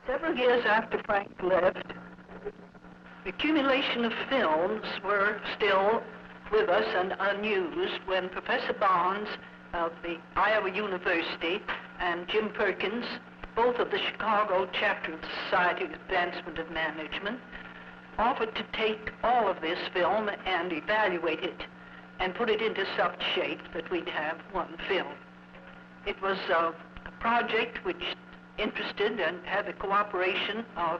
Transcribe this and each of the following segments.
Several years after Frank left, the accumulation of films were still with us and unused when Professor Barnes of the Iowa University and Jim Perkins, both of the Chicago chapter of the Society of Advancement of Management, offered to take all of this film and evaluate it and put it into such shape that we'd have one film. It was a project which interested and had the cooperation of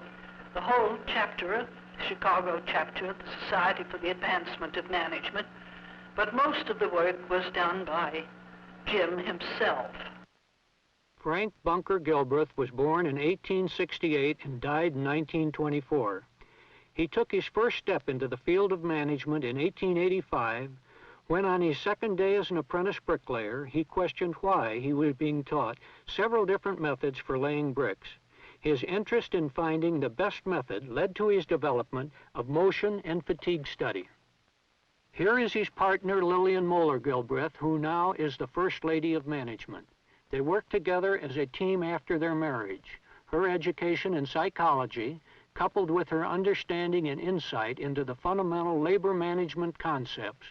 the whole chapter, the Chicago chapter of the Society for the Advancement of Management, but most of the work was done by Jim himself. Frank Bunker Gilbreth was born in 1868 and died in 1924. He took his first step into the field of management in 1885 when, on his second day as an apprentice bricklayer, he questioned why he was being taught several different methods for laying bricks. His interest in finding the best method led to his development of motion and fatigue study. Here is his partner, Lillian Moeller Gilbreth, who now is the First Lady of Management. They worked together as a team after their marriage. Her education in psychology, coupled with her understanding and insight into the fundamental labor management concepts,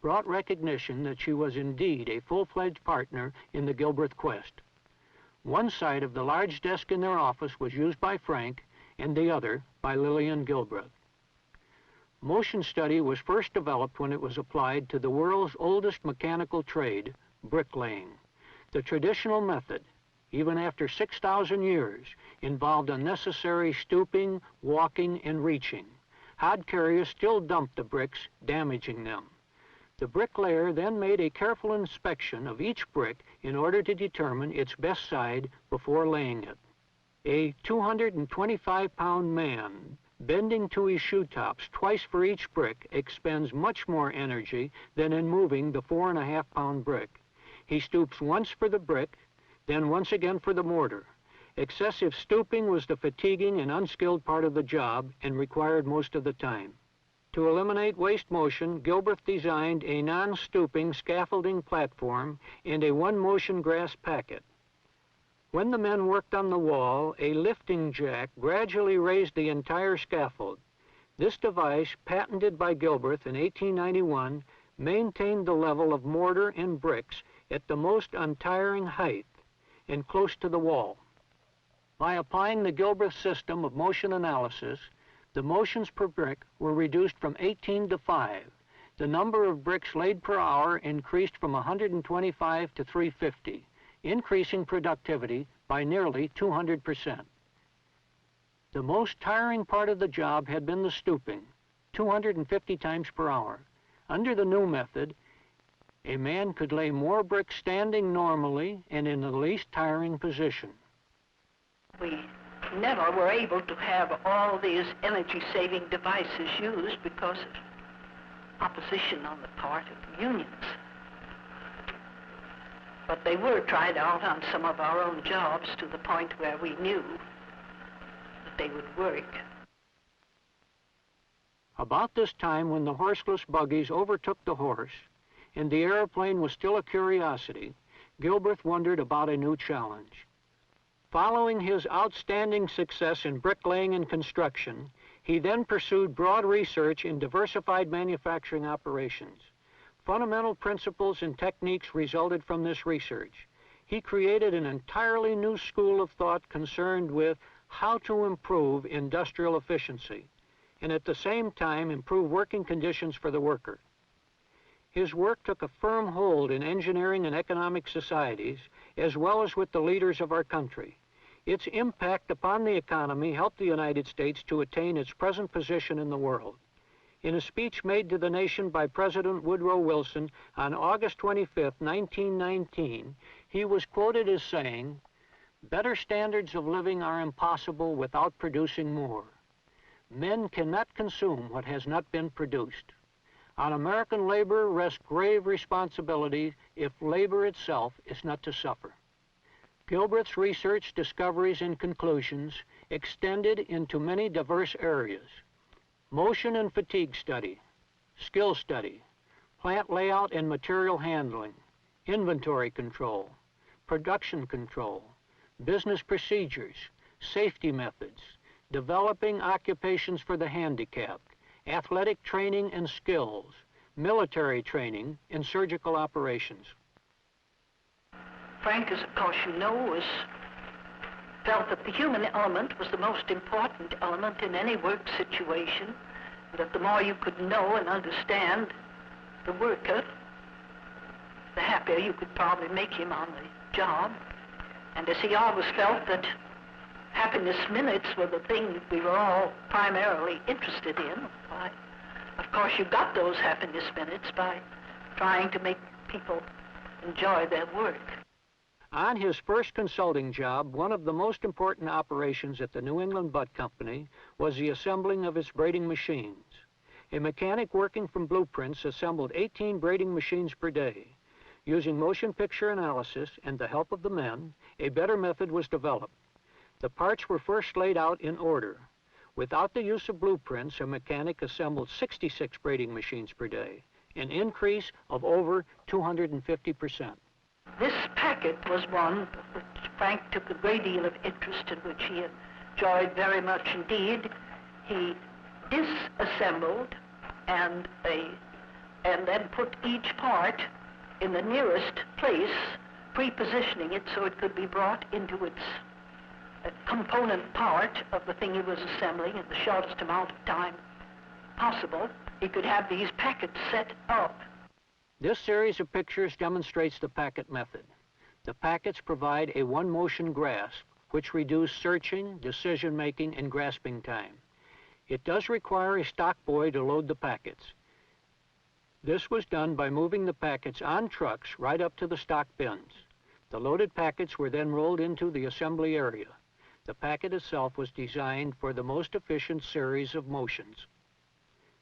brought recognition that she was indeed a full-fledged partner in the Gilbreth quest. One side of the large desk in their office was used by Frank, and the other by Lillian Gilbreth. Motion study was first developed when it was applied to the world's oldest mechanical trade, bricklaying. The traditional method, even after 6,000 years, involved unnecessary stooping, walking, and reaching. Hod carriers still dumped the bricks, damaging them. The bricklayer then made a careful inspection of each brick in order to determine its best side before laying it. A 225-pound man bending to his shoe tops twice for each brick expends much more energy than in moving the 4.5-pound brick. He stoops once for the brick, then once again for the mortar. Excessive stooping was the fatiguing and unskilled part of the job and required most of the time. To eliminate waste motion, Gilbreth designed a non-stooping scaffolding platform and a one-motion grass packet. When the men worked on the wall, a lifting jack gradually raised the entire scaffold. This device, patented by Gilbreth in 1891, maintained the level of mortar and bricks at the most untiring height and close to the wall. By applying the Gilbreth system of motion analysis, the motions per brick were reduced from 18 to 5. The number of bricks laid per hour increased from 125 to 350, increasing productivity by nearly 200%. The most tiring part of the job had been the stooping, 250 times per hour. Under the new method, a man could lay more bricks standing normally and in the least tiring position. We never were able to have all these energy-saving devices used because of opposition on the part of the unions. But they were tried out on some of our own jobs to the point where we knew that they would work. About this time, when the horseless buggies overtook the horse and the airplane was still a curiosity, Gilbreth wondered about a new challenge. Following his outstanding success in bricklaying and construction, he then pursued broad research in diversified manufacturing operations. Fundamental principles and techniques resulted from this research. He created an entirely new school of thought concerned with how to improve industrial efficiency and at the same time improve working conditions for the worker. His work took a firm hold in engineering and economic societies, as well as with the leaders of our country. Its impact upon the economy helped the United States to attain its present position in the world. In a speech made to the nation by President Woodrow Wilson on August 25, 1919, he was quoted as saying, "Better standards of living are impossible without producing more. Men cannot consume what has not been produced. On American labor rests grave responsibility if labor itself is not to suffer." Gilbreth's research, discoveries, and conclusions extended into many diverse areas: motion and fatigue study, skill study, plant layout and material handling, inventory control, production control, business procedures, safety methods, developing occupations for the handicapped, athletic training and skills, military training, and surgical operations. Frank, as of course you know, felt that the human element was the most important element in any work situation, that the more you could know and understand the worker, the happier you could probably make him on the job. And as he always felt that happiness minutes were the thing we were all primarily interested in, why, of course you got those happiness minutes by trying to make people enjoy their work. On his first consulting job, one of the most important operations at the New England Butt Company was the assembling of its braiding machines. A mechanic working from blueprints assembled 18 braiding machines per day. Using motion picture analysis and the help of the men, a better method was developed. The parts were first laid out in order. Without the use of blueprints, a mechanic assembled 66 braiding machines per day, an increase of over 250%. This packet was one which Frank took a great deal of interest in, which he enjoyed very much indeed. He disassembled and then put each part in the nearest place, pre-positioning it so it could be brought into its component part of the thing he was assembling in the shortest amount of time possible. He could have these packets set up. This series of pictures demonstrates the packet method. The packets provide a one-motion grasp, which reduce searching, decision-making, and grasping time. It does require a stock boy to load the packets. This was done by moving the packets on trucks right up to the stock bins. The loaded packets were then rolled into the assembly area. The packet itself was designed for the most efficient series of motions.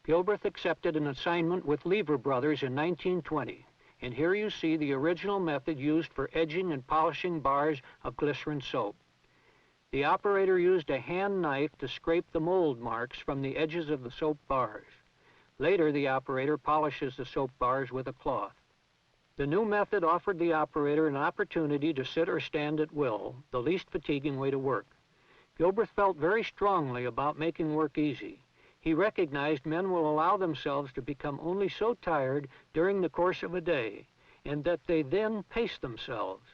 Gilbreth accepted an assignment with Lever Brothers in 1920, and here you see the original method used for edging and polishing bars of glycerin soap. The operator used a hand knife to scrape the mold marks from the edges of the soap bars. Later, the operator polishes the soap bars with a cloth. The new method offered the operator an opportunity to sit or stand at will, the least fatiguing way to work. Gilbreth felt very strongly about making work easy. He recognized men will allow themselves to become only so tired during the course of a day, and that they then pace themselves.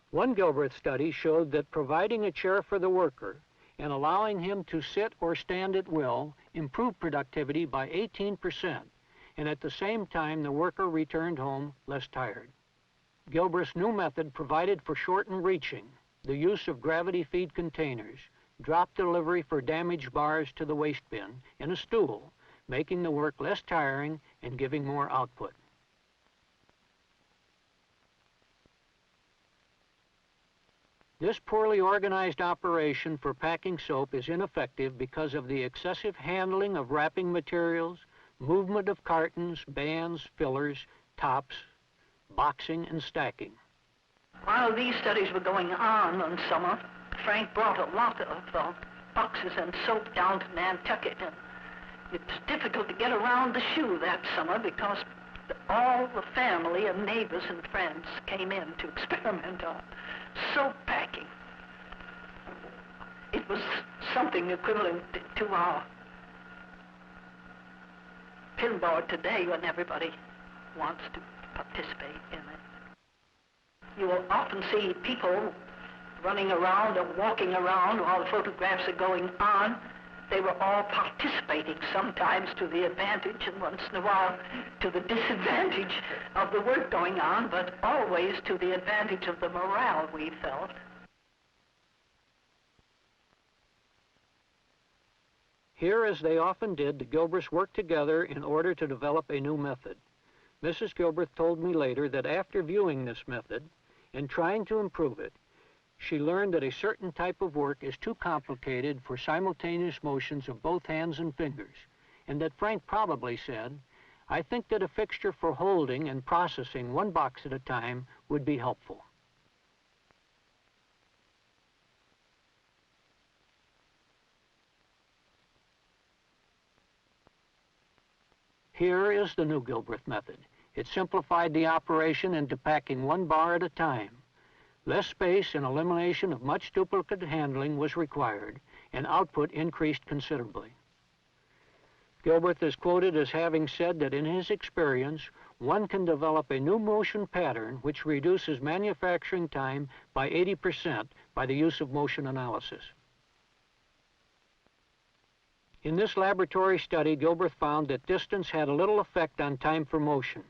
One Gilbreth study showed that providing a chair for the worker and allowing him to sit or stand at will improved productivity by 18%, and at the same time the worker returned home less tired. Gilbreth's new method provided for shortened reaching, the use of gravity feed containers, drop delivery for damaged bars to the waste bin, and a stool, making the work less tiring and giving more output. This poorly organized operation for packing soap is ineffective because of the excessive handling of wrapping materials, movement of cartons, bands, fillers, tops, boxing, and stacking. While these studies were going on one summer, Frank brought a lot of boxes and soap down to Nantucket, and it was difficult to get around the shoe that summer because all the family and neighbors and friends came in to experiment on soap packing. It was something equivalent to our pinboard today when everybody wants to participate in it. You will often see people running around or walking around while the photographs are going on. They were all participating, sometimes to the advantage and once in a while to the disadvantage of the work going on, but always to the advantage of the morale we felt. Here, as they often did, the Gilbreths worked together in order to develop a new method. Mrs. Gilbreth told me later that after viewing this method and trying to improve it, she learned that a certain type of work is too complicated for simultaneous motions of both hands and fingers, and that Frank probably said, "I think that a fixture for holding and processing one box at a time would be helpful." Here is the new Gilbreth method. It simplified the operation into packing one bar at a time. Less space and elimination of much duplicate handling was required, and output increased considerably. Gilbreth is quoted as having said that in his experience, one can develop a new motion pattern which reduces manufacturing time by 80% by the use of motion analysis. In this laboratory study, Gilbreth found that distance had a little effect on time for motion,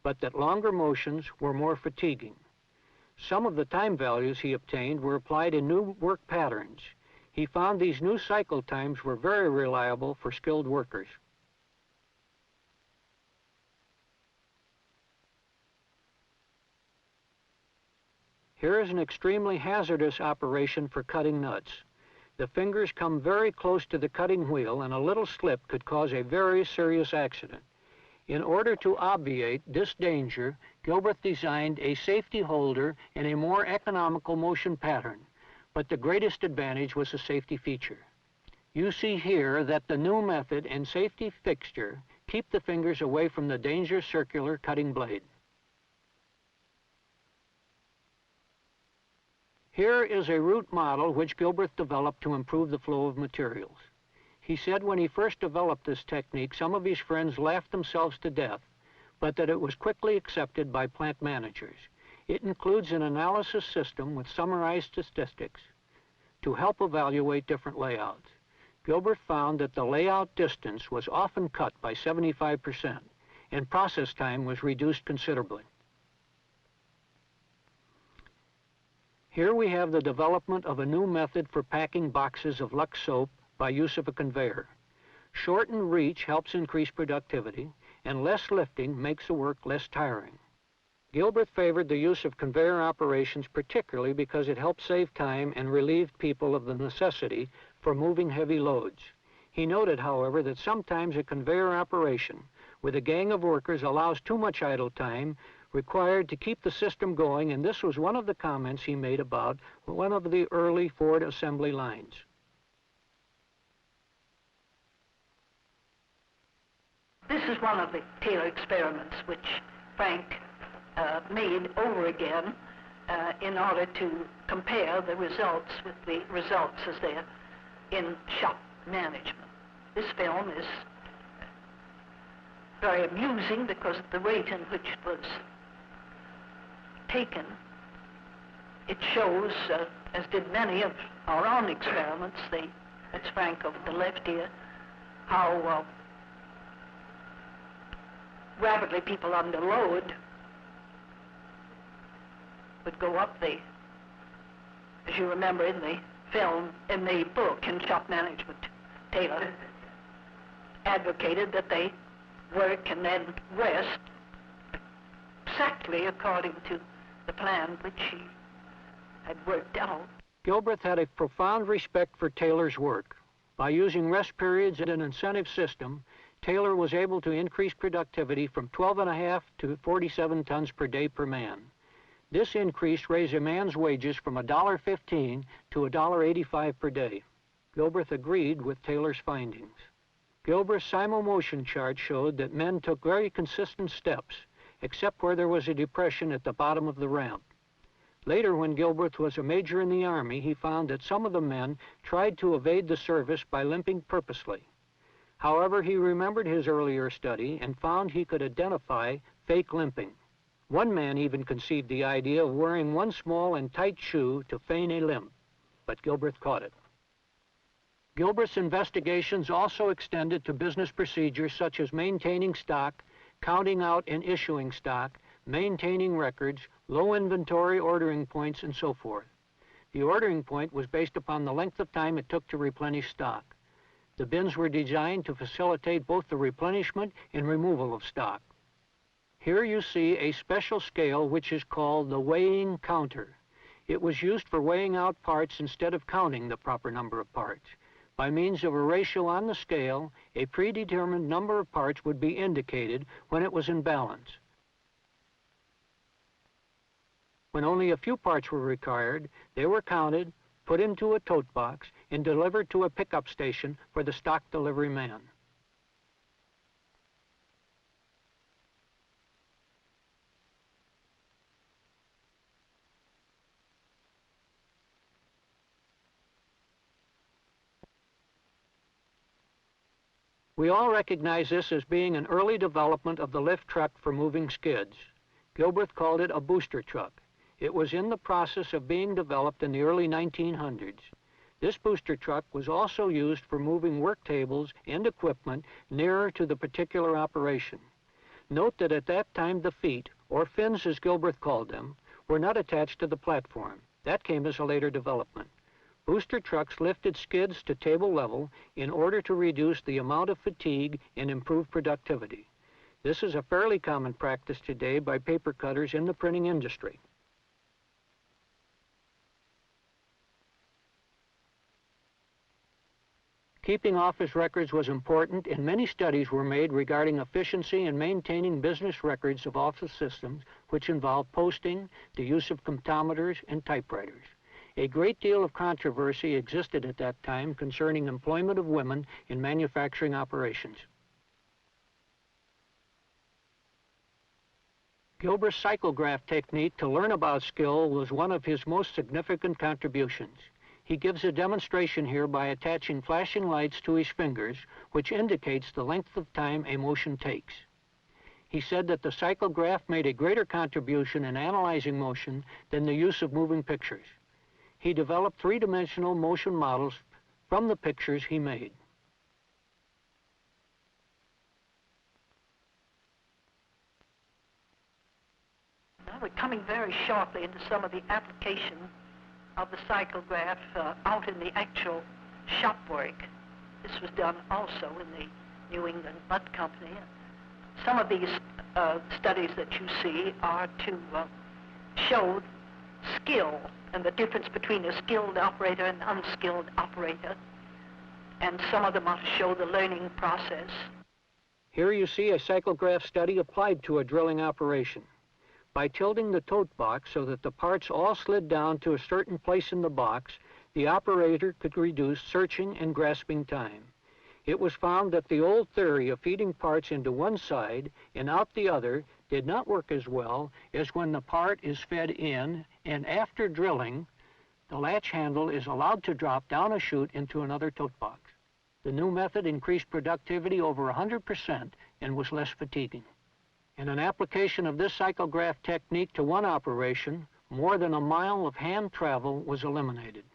but that longer motions were more fatiguing. Some of the time values he obtained were applied in new work patterns. He found these new cycle times were very reliable for skilled workers. Here is an extremely hazardous operation for cutting nuts. The fingers come very close to the cutting wheel, and a little slip could cause a very serious accident. In order to obviate this danger, Gilbreth designed a safety holder and a more economical motion pattern, but the greatest advantage was a safety feature. You see here that the new method and safety fixture keep the fingers away from the dangerous circular cutting blade. Here is a root model which Gilbreth developed to improve the flow of materials. He said when he first developed this technique, some of his friends laughed themselves to death, but that it was quickly accepted by plant managers. It includes an analysis system with summarized statistics to help evaluate different layouts. Gilbreth found that the layout distance was often cut by 75%, and process time was reduced considerably. Here we have the development of a new method for packing boxes of Lux soap by use of a conveyor. Shortened reach helps increase productivity, and less lifting makes the work less tiring. Gilbreth favored the use of conveyor operations particularly because it helped save time and relieved people of the necessity for moving heavy loads. He noted, however, that sometimes a conveyor operation with a gang of workers allows too much idle time required to keep the system going, and this was one of the comments he made about one of the early Ford assembly lines. This is one of the Taylor experiments which Frank made over again in order to compare the results with the results as they're in shop management. This film is very amusing because of the rate in which it was taken. It shows, as did many of our own experiments, that's Frank over the left here, how rapidly people under load would go up as you remember in the film, in the book, in Shop Management, Taylor advocated that they work and then rest exactly according to the plan which he had worked out. Gilbreth had a profound respect for Taylor's work. By using rest periods and an incentive system, Taylor was able to increase productivity from 12.5 to 47 tons per day per man. This increase raised a man's wages from $1.15 to $1.85 per day. Gilbreth agreed with Taylor's findings. Gilbreth's simul-motion chart showed that men took very consistent steps, except where there was a depression at the bottom of the ramp. Later, when Gilbreth was a major in the Army, he found that some of the men tried to evade the service by limping purposely. However, he remembered his earlier study and found he could identify fake limping. One man even conceived the idea of wearing one small and tight shoe to feign a limp, but Gilbreth caught it. Gilbreth's investigations also extended to business procedures such as maintaining stock, counting out and issuing stock, maintaining records, low inventory ordering points, and so forth. The ordering point was based upon the length of time it took to replenish stock. The bins were designed to facilitate both the replenishment and removal of stock. Here you see a special scale which is called the weighing counter. It was used for weighing out parts instead of counting the proper number of parts. By means of a ratio on the scale, a predetermined number of parts would be indicated when it was in balance. When only a few parts were required, they were counted, put into a tote box, and delivered to a pickup station for the stock delivery man. We all recognize this as being an early development of the lift truck for moving skids. Gilbreth called it a booster truck. It was in the process of being developed in the early 1900s. This booster truck was also used for moving work tables and equipment nearer to the particular operation. Note that at that time the feet, or fins as Gilbreth called them, were not attached to the platform. That came as a later development. Booster trucks lifted skids to table level in order to reduce the amount of fatigue and improve productivity. This is a fairly common practice today by paper cutters in the printing industry. Keeping office records was important, and many studies were made regarding efficiency in maintaining business records of office systems, which involve posting, the use of comptometers, and typewriters. A great deal of controversy existed at that time concerning employment of women in manufacturing operations. Gilbreth's cyclograph technique to learn about skill was one of his most significant contributions. He gives a demonstration here by attaching flashing lights to his fingers, which indicates the length of time a motion takes. He said that the cyclograph made a greater contribution in analyzing motion than the use of moving pictures. He developed three-dimensional motion models from the pictures he made. Now we're coming very shortly into some of the application of the cyclograph out in the actual shop work. This was done also in the New England Butt Company. Some of these studies that you see are to show skill and the difference between a skilled operator and unskilled operator. And some of them are to show the learning process. Here you see a cyclograph study applied to a drilling operation. By tilting the tote box so that the parts all slid down to a certain place in the box, the operator could reduce searching and grasping time. It was found that the old theory of feeding parts into one side and out the other did not work as well as when the part is fed in, and after drilling, the latch handle is allowed to drop down a chute into another tote box. The new method increased productivity over 100% and was less fatiguing. In an application of this cyclograph technique to one operation, more than a mile of hand travel was eliminated.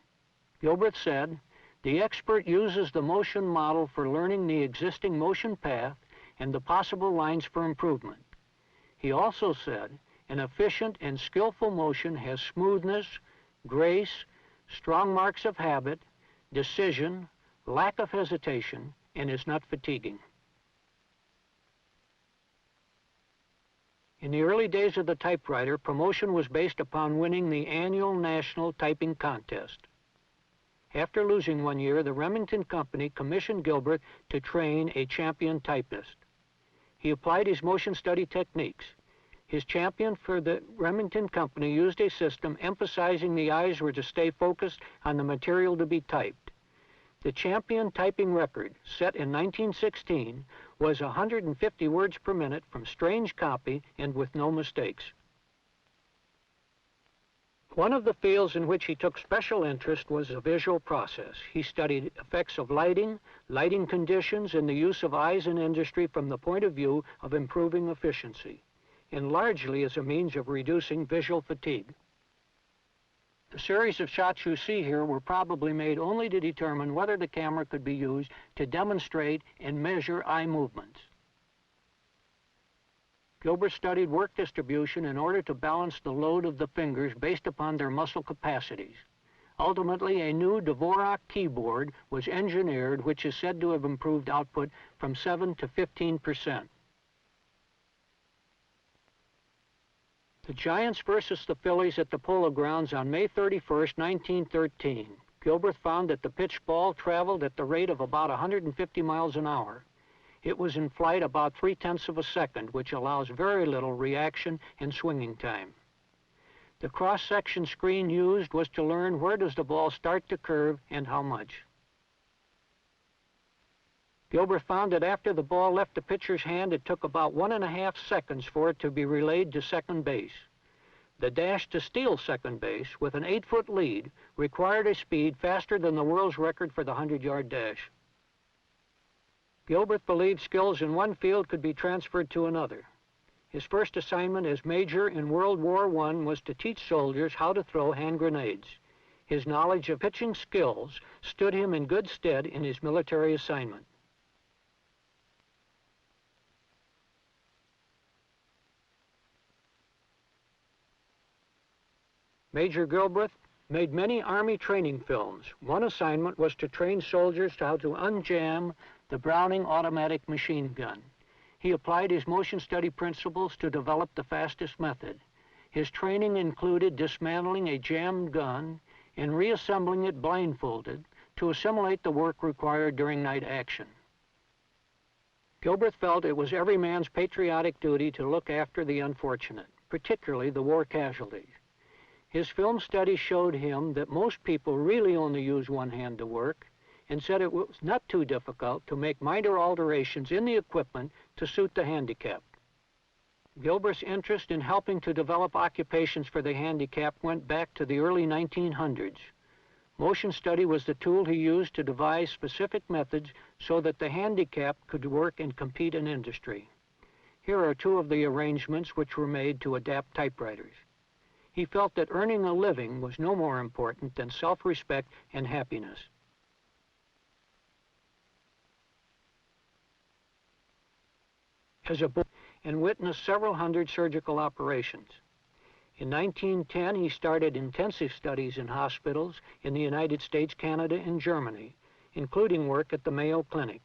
Gilbreth said, "The expert uses the motion model for learning the existing motion path and the possible lines for improvement." He also said, "An efficient and skillful motion has smoothness, grace, strong marks of habit, decision, lack of hesitation, and is not fatiguing." In the early days of the typewriter, promotion was based upon winning the annual national typing contest. After losing one year, the Remington Company commissioned Gilbreth to train a champion typist. He applied his motion study techniques. His champion for the Remington Company used a system emphasizing the eyes were to stay focused on the material to be typed. The champion typing record, set in 1916, was 150 words per minute from strange copy and with no mistakes. One of the fields in which he took special interest was the visual process. He studied effects of lighting, lighting conditions, and the use of eyes in industry from the point of view of improving efficiency, and largely as a means of reducing visual fatigue. The series of shots you see here were probably made only to determine whether the camera could be used to demonstrate and measure eye movements. Gilbreth studied work distribution in order to balance the load of the fingers based upon their muscle capacities. Ultimately, a new Dvorak keyboard was engineered, which is said to have improved output from 7 to 15%. The Giants versus the Phillies at the Polo Grounds on May 31st, 1913. Gilbreth found that the pitched ball traveled at the rate of about 150 miles an hour. It was in flight about 3/10 of a second, which allows very little reaction and swinging time. The cross-section screen used was to learn where does the ball start to curve and how much. Gilbreth found that after the ball left the pitcher's hand, it took about 1.5 seconds for it to be relayed to second base. The dash to steal second base with an 8-foot lead required a speed faster than the world's record for the 100-yard dash. Gilbreth believed skills in one field could be transferred to another. His first assignment as major in World War I was to teach soldiers how to throw hand grenades. His knowledge of pitching skills stood him in good stead in his military assignment. Major Gilbreth made many Army training films. One assignment was to train soldiers to how to unjam the Browning automatic machine gun. He applied his motion study principles to develop the fastest method. His training included dismantling a jammed gun and reassembling it blindfolded to assimilate the work required during night action. Gilbreth felt it was every man's patriotic duty to look after the unfortunate, particularly the war casualties. His film study showed him that most people really only use one hand to work, and said it was not too difficult to make minor alterations in the equipment to suit the handicapped. Gilbreth's interest in helping to develop occupations for the handicapped went back to the early 1900s. Motion study was the tool he used to devise specific methods so that the handicapped could work and compete in industry. Here are two of the arrangements which were made to adapt typewriters. He felt that earning a living was no more important than self-respect and happiness. As a boy, and witnessed several hundred surgical operations. In 1910, he started intensive studies in hospitals in the United States, Canada, and Germany, including work at the Mayo Clinic.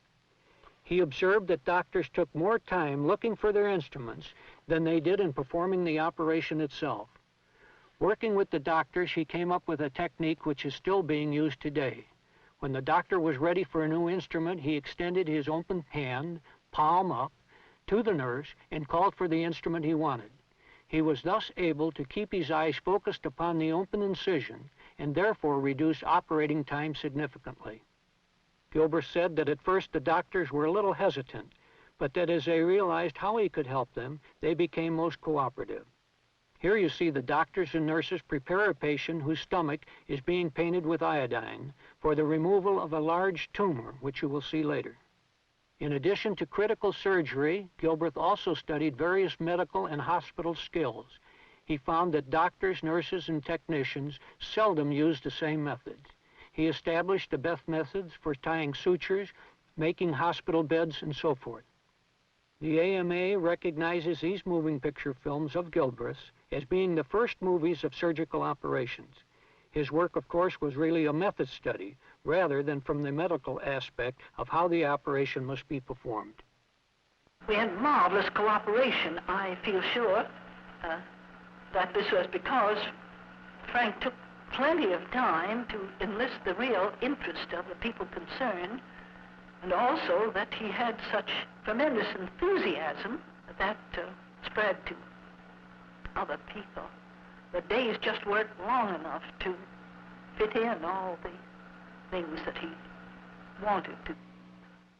He observed that doctors took more time looking for their instruments than they did in performing the operation itself. Working with the doctors, he came up with a technique which is still being used today. When the doctor was ready for a new instrument, he extended his open hand, palm up, to the nurse and called for the instrument he wanted. He was thus able to keep his eyes focused upon the open incision and therefore reduce operating time significantly. Gilbreth said that at first the doctors were a little hesitant, but that as they realized how he could help them, they became most cooperative. Here you see the doctors and nurses prepare a patient whose stomach is being painted with iodine for the removal of a large tumor, which you will see later. In addition to critical surgery, Gilbreth also studied various medical and hospital skills. He found that doctors, nurses, and technicians seldom used the same methods. He established the best methods for tying sutures, making hospital beds, and so forth. The AMA recognizes these moving picture films of Gilbreth's as being the first movies of surgical operations. His work, of course, was really a method study, rather than from the medical aspect of how the operation must be performed. We had marvelous cooperation. I feel sure that this was because Frank took plenty of time to enlist the real interest of the people concerned, and also that he had such tremendous enthusiasm that spread to other people. The days just weren't long enough to fit in all the things that he wanted to.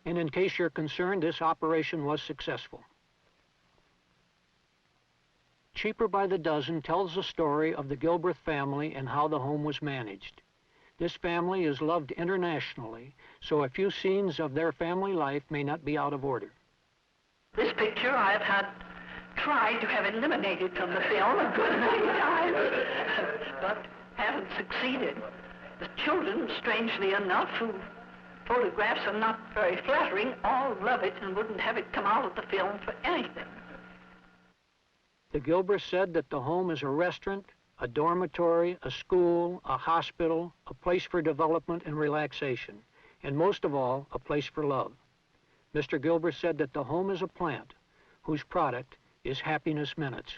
And in case you're concerned, this operation was successful. Cheaper by the Dozen tells the story of the Gilbreth family and how the home was managed. This family is loved internationally, so a few scenes of their family life may not be out of order. This picture I have had tried to have eliminated from the film a good many times, but haven't succeeded. The children, strangely enough, whose photographs are not very flattering, all love it and wouldn't have it come out of the film for anything. The Gilbreths said that the home is a restaurant, a dormitory, a school, a hospital, a place for development and relaxation, and most of all, a place for love. Mr. Gilbreth said that the home is a plant whose product is Happiness Minutes.